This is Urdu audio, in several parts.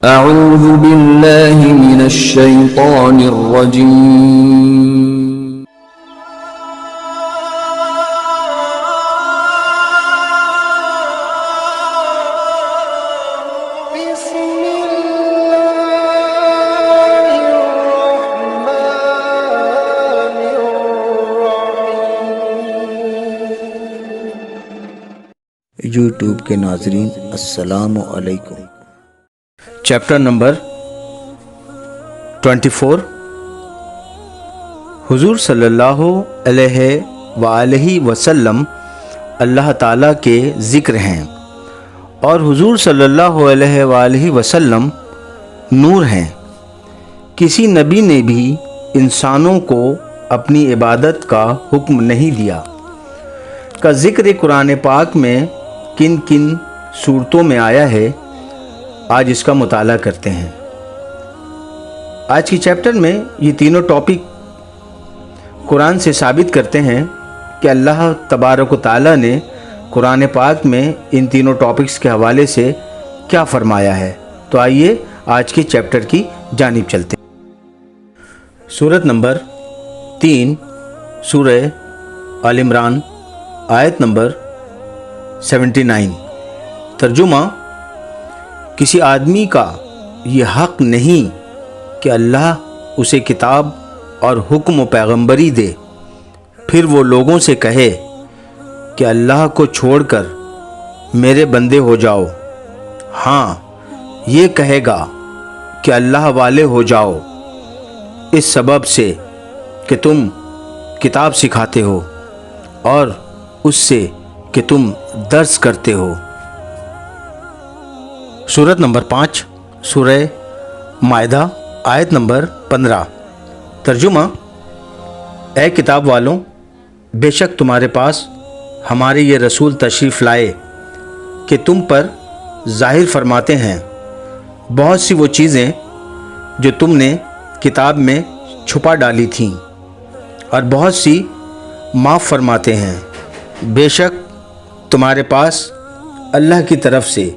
اعوذ باللہ من الشیطان الرجیم یوٹیوب کے ناظرین السلام علیکم۔ چیپٹر نمبر 24 حضور صلی اللہ علیہ وآلہ وسلم اللہ تعالیٰ کے ذکر ہیں اور حضور صلی اللہ علیہ وآلہ وسلم نور ہیں۔ کسی نبی نے بھی انسانوں کو اپنی عبادت کا حکم نہیں دیا۔ کا ذکر قرآن پاک میں کن کن صورتوں میں آیا ہے، آج اس کا مطالعہ کرتے ہیں۔ آج کی چیپٹر میں یہ تینوں ٹاپک قرآن سے ثابت کرتے ہیں کہ اللہ تبارک و تعالیٰ نے قرآن پاک میں ان تینوں ٹاپکس کے حوالے سے کیا فرمایا ہے۔ تو آئیے آج کے چیپٹر کی جانب چلتے ہیں۔ سورت نمبر 3 سورہ آل عمران، آیت نمبر 79۔ ترجمہ: کسی آدمی کا یہ حق نہیں کہ اللہ اسے کتاب اور حکم و پیغمبری دے، پھر وہ لوگوں سے کہے کہ اللہ کو چھوڑ کر میرے بندے ہو جاؤ۔ ہاں، یہ کہے گا کہ اللہ والے ہو جاؤ، اس سبب سے کہ تم کتاب سکھاتے ہو اور اس سے کہ تم درس کرتے ہو۔ سورت نمبر 5 سورہ مائدہ، آیت نمبر 15۔ ترجمہ: اے کتاب والوں، بے شک تمہارے پاس ہمارے یہ رسول تشریف لائے کہ تم پر ظاہر فرماتے ہیں بہت سی وہ چیزیں جو تم نے کتاب میں چھپا ڈالی تھیں، اور بہت سی معاف فرماتے ہیں۔ بے شک تمہارے پاس اللہ کی طرف سے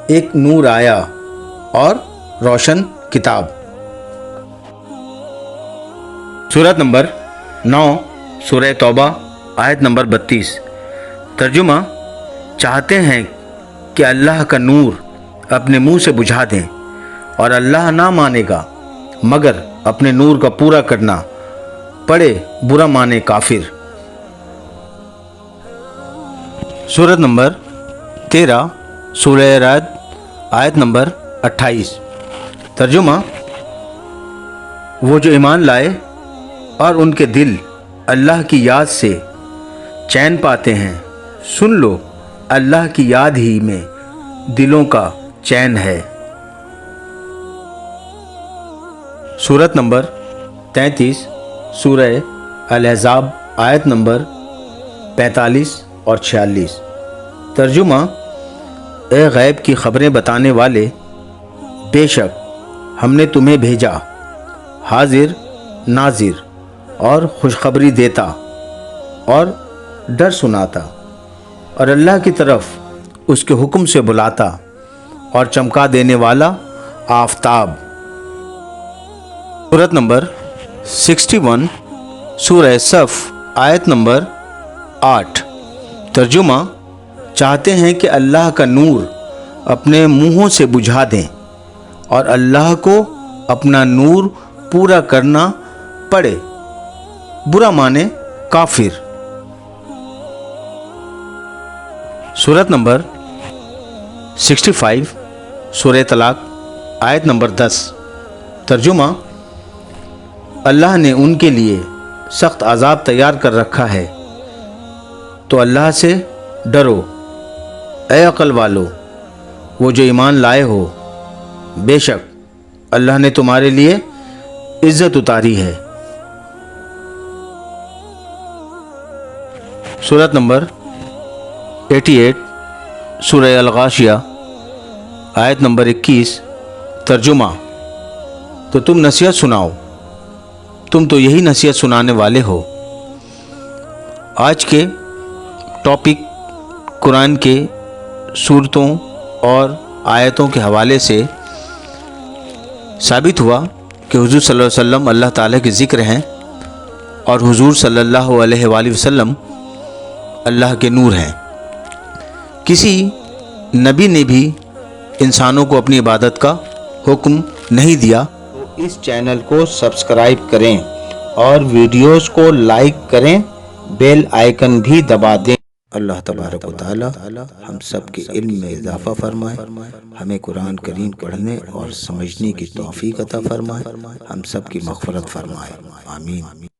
ایک نور آیا اور روشن کتاب۔ سورت نمبر 9 سورہ توبہ، آیت نمبر 32۔ ترجمہ: چاہتے ہیں کہ اللہ کا نور اپنے منہ سے بجھا دیں، اور اللہ نہ مانے گا مگر اپنے نور کا پورا کرنا پڑے برا مانے کافر۔ سورت نمبر 13 سورہ رعد، آیت نمبر 28۔ ترجمہ: وہ جو ایمان لائے اور ان کے دل اللہ کی یاد سے چین پاتے ہیں، سن لو اللہ کی یاد ہی میں دلوں کا چین ہے۔ سورت نمبر 33 سورہ الاحزاب، آیت نمبر 45 اور 46۔ ترجمہ: اے غیب کی خبریں بتانے والے، بے شک ہم نے تمہیں بھیجا حاضر ناظر اور خوشخبری دیتا اور ڈر سناتا، اور اللہ کی طرف اس کے حکم سے بلاتا اور چمکا دینے والا آفتاب۔ سورت نمبر 61 سورہ صف، آیت نمبر 8۔ ترجمہ: چاہتے ہیں کہ اللہ کا نور اپنے منہوں سے بجھا دیں اور اللہ کو اپنا نور پورا کرنا پڑے برا مانے کافر۔ سورت نمبر 65 سورہ طلاق، آیت نمبر 10۔ ترجمہ: اللہ نے ان کے لیے سخت عذاب تیار کر رکھا ہے، تو اللہ سے ڈرو اے عقل والو، وہ جو ایمان لائے ہو، بے شک اللہ نے تمہارے لیے عزت اتاری ہے۔ سورت نمبر 88 سورہ الغاشیہ، آیت نمبر 21۔ ترجمہ: تو تم نصیحت سناؤ، تم تو یہی نصیحت سنانے والے ہو۔ آج کے ٹاپک قرآن کے صورتوں اور آیتوں کے حوالے سے ثابت ہوا کہ حضور صلی اللہ علیہ وسلم اللہ تعالیٰ کے ذکر ہیں اور حضور صلی اللہ علیہ وآلہ وسلم اللہ کے نور ہیں۔ کسی نبی نے بھی انسانوں کو اپنی عبادت کا حکم نہیں دیا۔ تو اس چینل کو سبسکرائب کریں اور ویڈیوز کو لائک کریں، بیل آئیکن بھی دبا دیں۔ اللہ تبارک و تعالی ہم سب کے علم میں اضافہ فرمائے، ہمیں قرآن کریم پڑھنے اور سمجھنے کی توفیق عطا فرمائے، ہم سب کی مغفرت فرمائے، آمین۔